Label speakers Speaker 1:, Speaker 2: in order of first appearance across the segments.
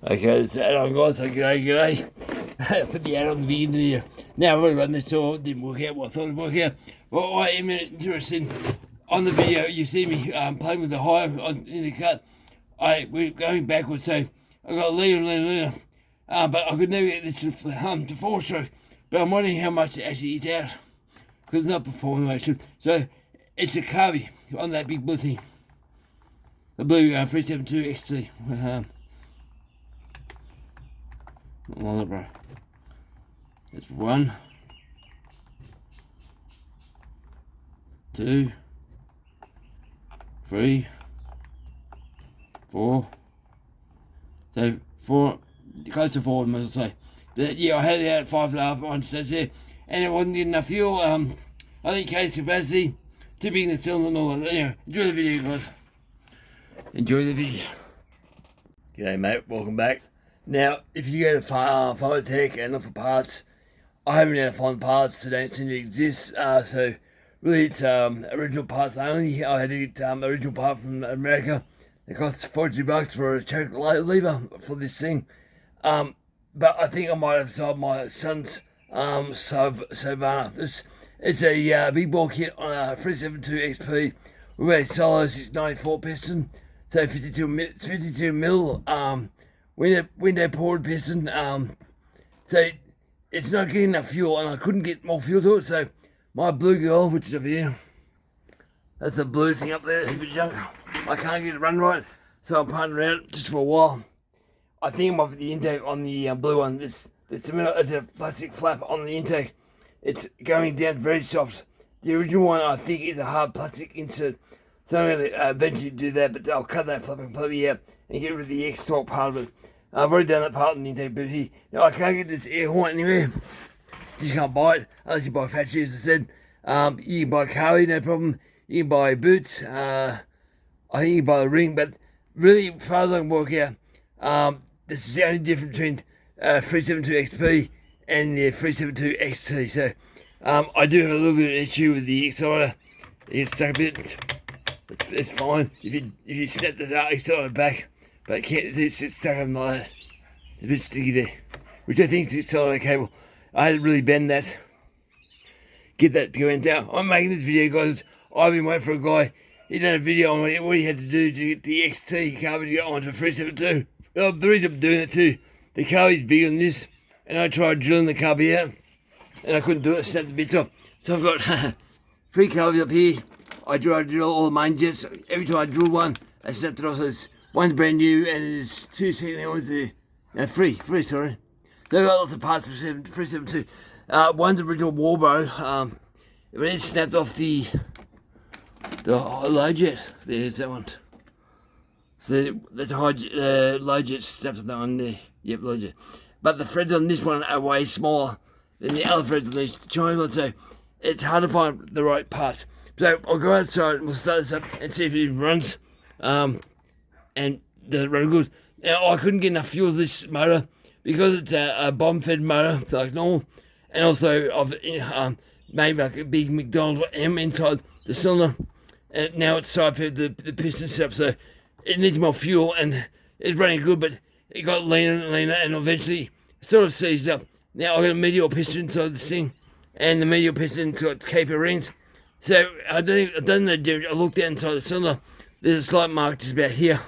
Speaker 1: Okay, so hello guys, so g'day. Put the ad on the beginning here. Now we're running this tour, didn't work out what I thought it would work out. Well, I am interested on the video. You see me playing with the hire in the cut. We're going backwards, so I got leaner. But I could never get this to 4-stroke. But I'm wondering how much it actually eats out, because it's not performing the way it should. So it's a carby on that big blue thing, the blue 372 XT. Not on it, bro. That's 1, 2, 3, 4. So 4, close to 4, must I say. Yeah, I had it out at 5.5 on stage there, and it wasn't getting enough fuel. I think case capacity, too big in the cylinder and all that. Anyway, enjoy the video, guys. Enjoy the video. G'day, mate. Welcome back. Now, if you go to Pharmatech and look for parts, I haven't been able to find parts that don't seem to exist. So really, it's original parts only. I had to get original part from America. It costs $42 for a choke lever for this thing. But I think I might have sold my son's Husqvarna. It's a big bore kit on a 372 XP with a solo 694 piston, so 52 mil window poured piston. So it's not getting enough fuel, and I couldn't get more fuel to it. So my blue girl, which is up here, that's the blue thing up there, it's a bit junk. I can't get it run right, so I'm punting around just for a while. I think I might put the intake on the blue one. It's a plastic flap on the intake. It's going down very soft. The original one, I think, is a hard plastic insert. So I'm going to eventually do that, but I'll cut that flap completely out and get rid of the X-torque part of it. I've already done that part in the intake, but here, now I can't get this air horn anywhere. You can't buy it unless you buy factory, as I said. You can buy carby, no problem. You can buy boots. I think you can buy the ring, but really, as far as I can work out, this is the only difference between 372 XP and the 372 XT. So I do have a little bit of an issue with the accelerator. It gets stuck a bit. It's fine if you snap the accelerator back, but it's stuck on like that. It's a bit sticky there, which I think is the accelerator cable. I had to really bend that, get that going down. I'm making this video, guys. I've been waiting for a guy. He done a video on what he had to do to get the XT carby to get onto 372. Well, the reason I'm doing it too, the carby's bigger than this, and I tried drilling the carby out, and I couldn't do it. I snapped the bits off. So I've got 3 carbies up here. I tried to drill all the main jets. Every time I drill one, I snapped it off. So one's brand new, and there's 2 second ones there. No, 3, sorry. So I've got lots of parts for 372. One's original Warbro. But it snapped off the low jet. There's that one. So that's a high low jet snapped on that one there. Yep, low jet. But the threads on this one are way smaller than the other threads on these Chinese ones, so it's hard to find the right parts. So I'll go outside and we'll start this up and see if it even runs. And does it run good? Now, I couldn't get enough fuel to this motor because it's a bomb-fed motor, like normal. And also, I've made like a big McDonald's M inside the cylinder. And now it's side-fed the piston setup, so it needs more fuel, and it's running good, but it got leaner and leaner, and eventually it sort of seized up. Now I've got a medial piston inside this thing, and the medial piston's got caper rings. So I don't know, I looked down inside the cylinder, there's a slight mark just about here,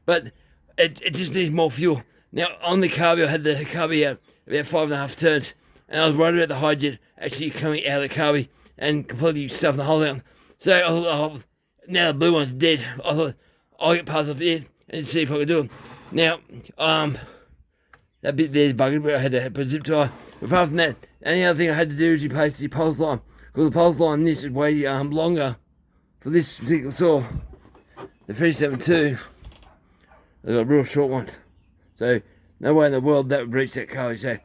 Speaker 1: but it just needs more fuel. Now on the carby, I had the carby out about 5.5 turns, and I was worried about the high jet actually coming out of the carby and completely stuffing the hole out. So I thought, now the blue one's dead. I thought I'll get parts off it and see if I can do it. Now, that bit there's buggered where I had to put a zip tie. But apart from that, the only other thing I had to do is replace the pulse line, because the pulse line this is way longer for this particular saw. The 372, I got a real short one. So no way in the world that would reach that carby. So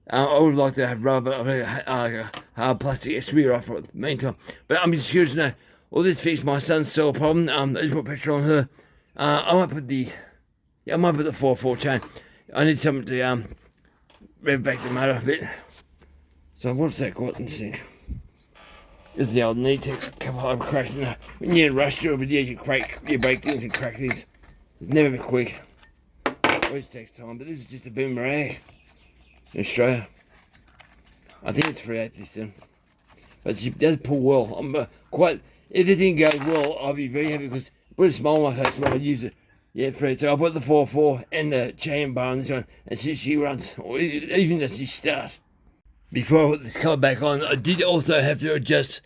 Speaker 1: I would like to have rubber, but I've got a hard plastic extra off for it in the meantime. But I'm just curious to know, will this fix my son's saw problem? I just put pressure on her. I might put the 4-4 chain. I need something to rev back the motor a bit. So what's that got in sync? This is the old knee tech. A couple of cracks in there. When you rush through a video, you break things and crack things. It's never been quick. Always takes time, but this is just a boomerang in Australia. I think it's 3/8 this time. But she does pull well. I'm if the thing goes well, I'll be very happy because I put a smile on my face when I use it. Yeah, 3/8. So I put the 4/4 and the chain bar on this one, and she runs, or even as she starts. Before I put this cover back on, I did also have to adjust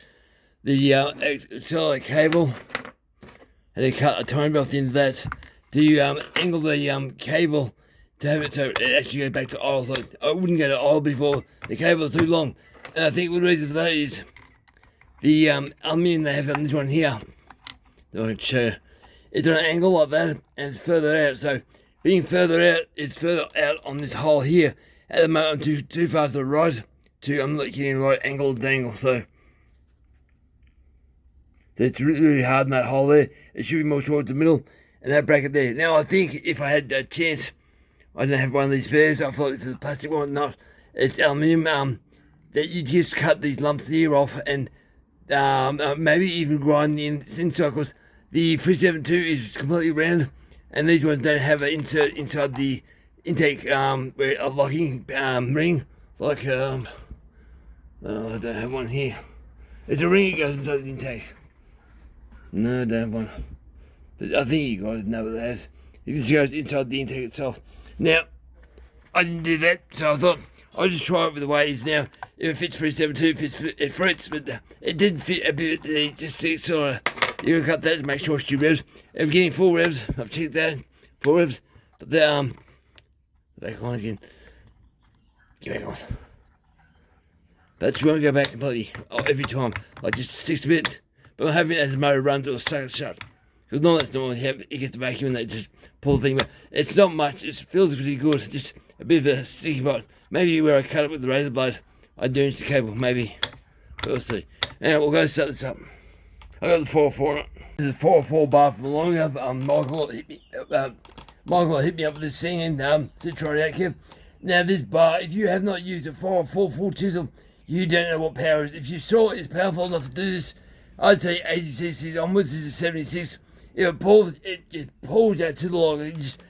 Speaker 1: the solid cable. And they cut a tiny bit off the end of that to angle the cable to have it so it actually goes back to oil. So I wouldn't go to oil before the cable is too long. And I think the reason for that is the aluminium they have on this one here, that I can show you, it's on an angle like that and it's further out. So being further out, it's further out on this hole here. At the moment I'm too far to the right I'm not getting the right angle and angle. So it's really hard in that hole there. It should be more towards the middle and that bracket there. Now I think if I had a chance, I don't have one of these spares. I thought if it's a plastic one, not. It's aluminium. That you just cut these lumps here off and maybe even grind the inside, because the 372 is completely round and these ones don't have an insert inside the intake where a locking ring. Like I don't have one here. There's a ring that goes inside the intake. No, I don't have one. But I think you guys know what that is. It just goes inside the intake itself. Now, I didn't do that, so I thought I'll just try it with the way it is now. If it fits 372, it fits, but it did fit a bit. Just sort of, you gotta cut that to make sure it's 2 revs. If I'm getting 4 revs, I've checked that, 4 revs, but the back on again. Get back on. But you want to go back completely every time, like just 6 a bit. But I'm hoping as the motor runs, it'll suck it shut. Because normally it gets the vacuum and they just pull the thing back. It's not much, it feels pretty good, just a bit of a sticky spot. Maybe where I cut it with the razor blade, I do inch the cable, maybe. But we'll see. Now we'll go set this up. I got the 4/4 on it. This is a 4/4 bar from long enough. Michael hit me up with this thing and to try it out, Kev. Now this bar, if you have not used a 4/4 full chisel, you don't know what power is. If you saw it's powerful enough to do this, I'd say 80cc onwards. This is 76. If it pulls, it just pulls out to the log.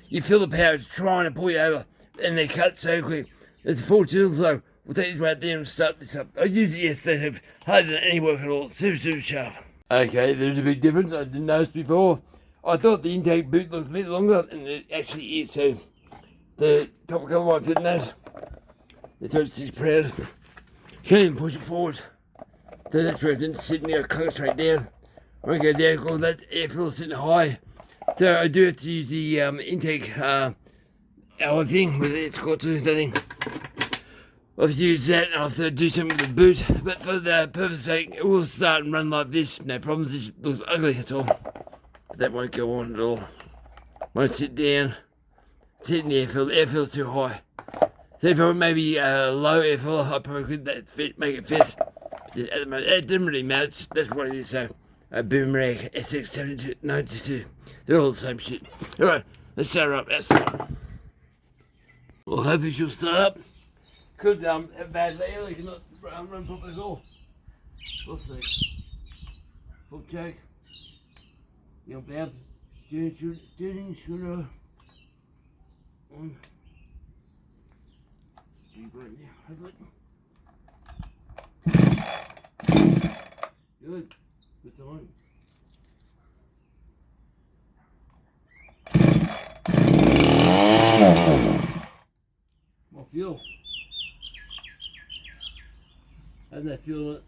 Speaker 1: You feel the power, it's trying to pull you over, and they cut so quick. It's a full chisel, so we'll take this right there and start this up. I used it yesterday, so I've hardly done any work at all. Super sharp. Okay, there's a big difference I didn't notice before. I thought the intake boot looked a bit longer than it actually is, so the top cover might fit in that. It's just proud. Can't even push it forward. So that's where it didn't sit and go clunk straight down. When I go down, because that airflow sitting high. So I do have to use the intake hour thing with it, it's called that thing. I'll have to use that and I'll have to do something with the boot. But for the purpose of sake, it will start and run like this. No problems, this looks ugly at all. That won't go on at all. Won't sit down. Sit in the airfill. The airfill's too high. So if I were maybe a low airfill, I probably could make it fit. At the moment, it didn't really matter. That's what it is. So a boomerang SX7292. They're all the same shit. Alright, let's start her up. Well, hopefully she'll start up. Could have bad layer, cannot run properly at all. We'll see. Full choke. You'll be able to steering should on. Right now, hopefully. Good. Good time. More fuel. How's that fuel in it?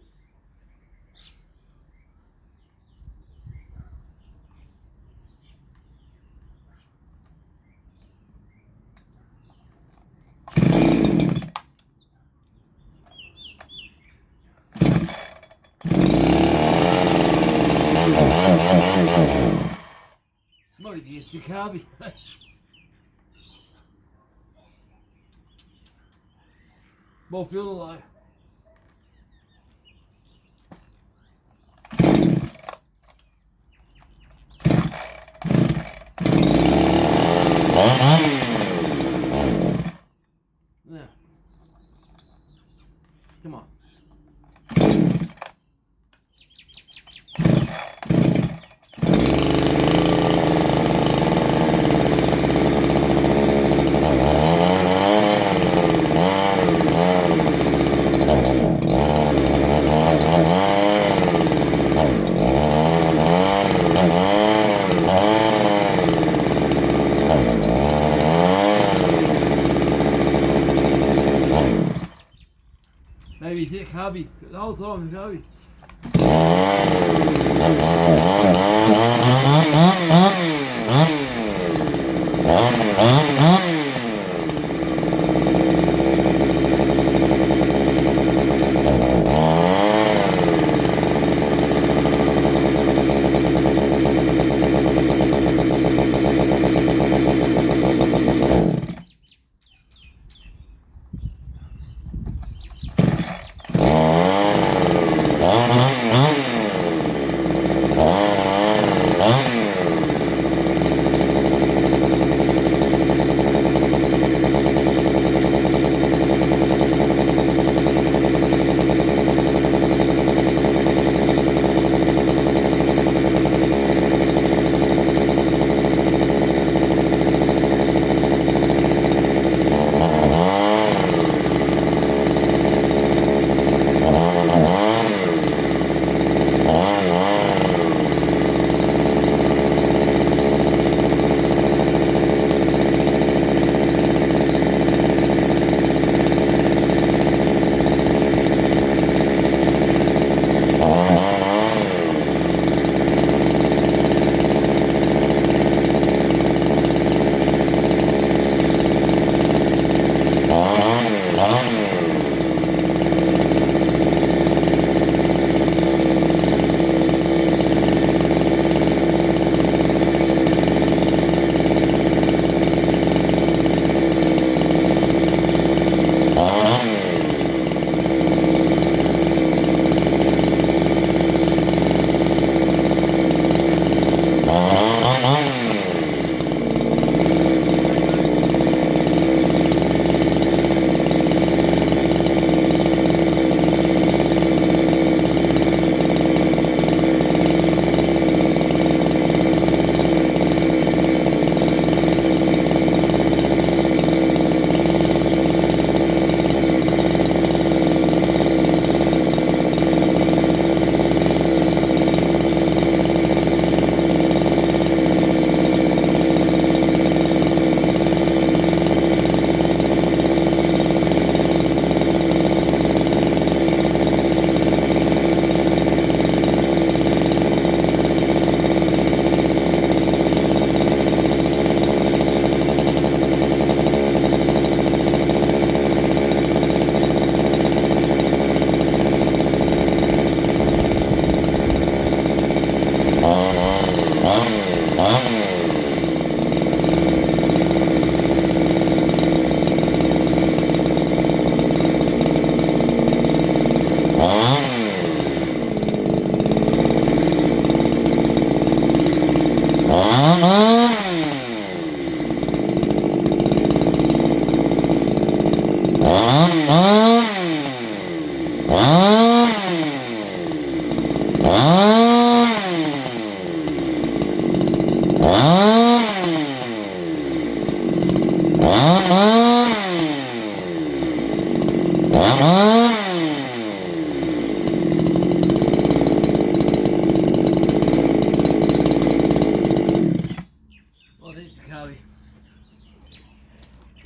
Speaker 1: Might have used your carby. More fuel though. Now, come on. you see the carby the whole time, the carby.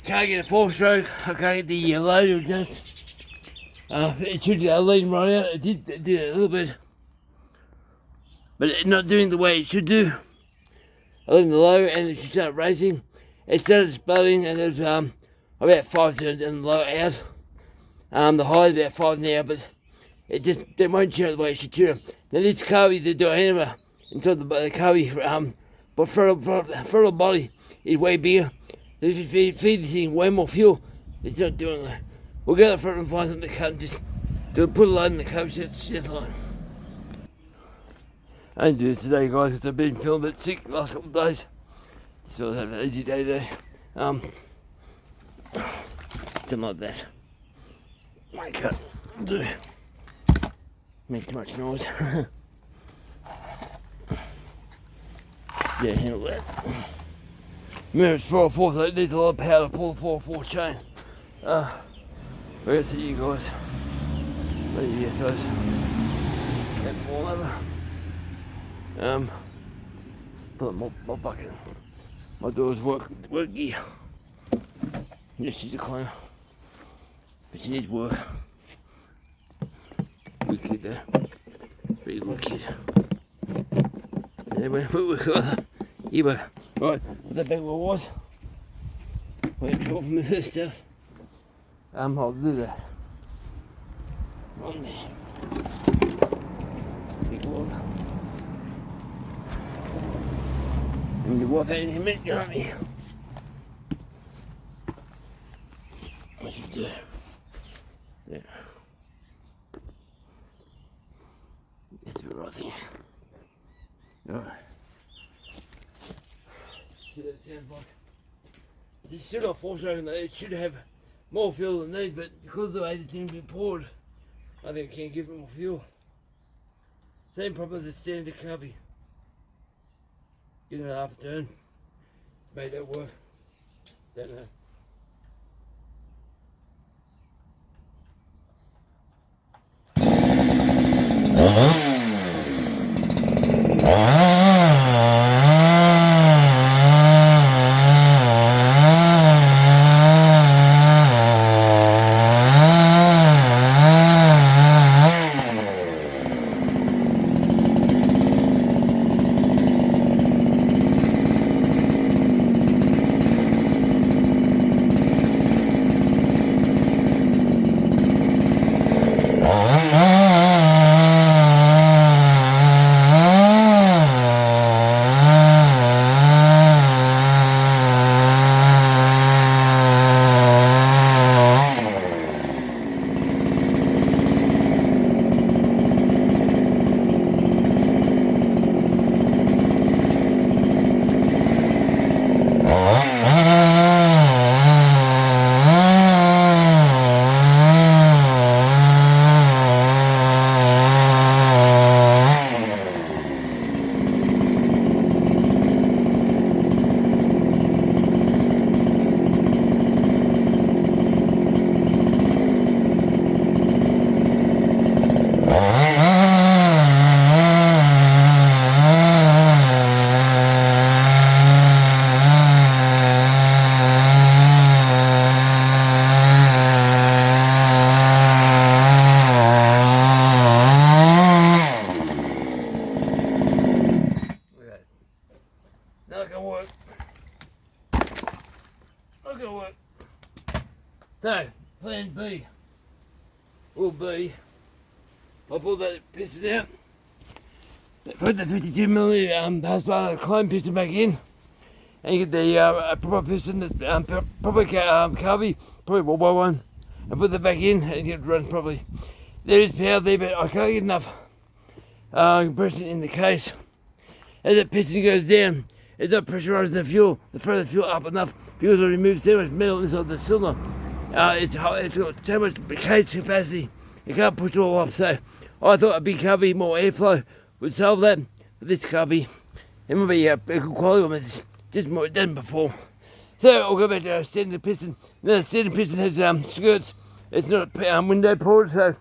Speaker 1: Can't get a 4-stroke, I can't get the load just. It should lean right out, it did a little bit. But it's not doing the way it should do. I let the low and it should start racing. It started spouting and there's about 5 and the low out. The high is about 5 now, but it won't tune the way it should tune. Now this carby, the diameter inside the carby, but throttle body is way bigger. If you feed this thing way more fuel, it's not doing that. We'll go to the front and find something to cut and just put a load in the carby shit line. I didn't do it today, guys, because I've been feeling a bit sick the last couple of days. So I have an easy day today. Something like that. Might cut. Do. Make too much noise. Yeah, handle that. Remember, it's 404, so it needs a lot of power to pull the 404 chain. I gotta see you guys. Let you get those. Can't fall over. Put my bucket. My daughter's work gear. Yeah, she's a cleaner. But she needs work. go. Pretty good kid. Anyway, we got here. Right, what the big one was. Went to open with this stuff. I'll do that. On there. Big log. And the wife ain't in a minute, you know what I mean? What should do? There. That's the right thing. Alright. See what it sounds like? This should have force open though, it should have more fuel than these, but because of the way the thing's been poured, I think I can't give it more fuel. Same problem as the standard carby. Give it a half a turn. Made that work. Don't know. So, plan B will be, I'll pull that piston out, put the 52mm Husqvarna clone piston back in, and get the proper piston, proper carby, probably wall by one, and put that back in and get it run properly. There is power there, but I can't get enough compression in the case. As that piston goes down, it's not pressurising the fuel. The further the fuel up enough, fuel's already moved so much metal inside the cylinder. It's got so much case capacity, you can't push it all up. So I thought a big carby, more airflow would solve that. But this carby, it might be a good quality one, but it's just more done before. So I'll go back to standard piston. Now the standard piston has skirts. It's not window poured, so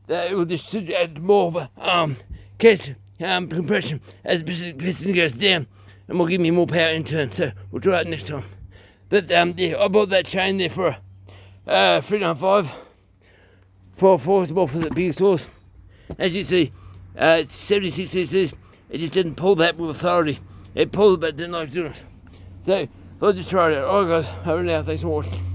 Speaker 1: it will just add more of a catch compression as the piston goes down, and will give me more power in turn. So we'll try it next time. But yeah, I bought that chain there for 395 for more for the biggest horse. As you see, it's 76 cc's. It just didn't pull that with authority. It pulled it, but didn't like doing it. So I'll just try it out. Alright guys, over now. Thanks for watching.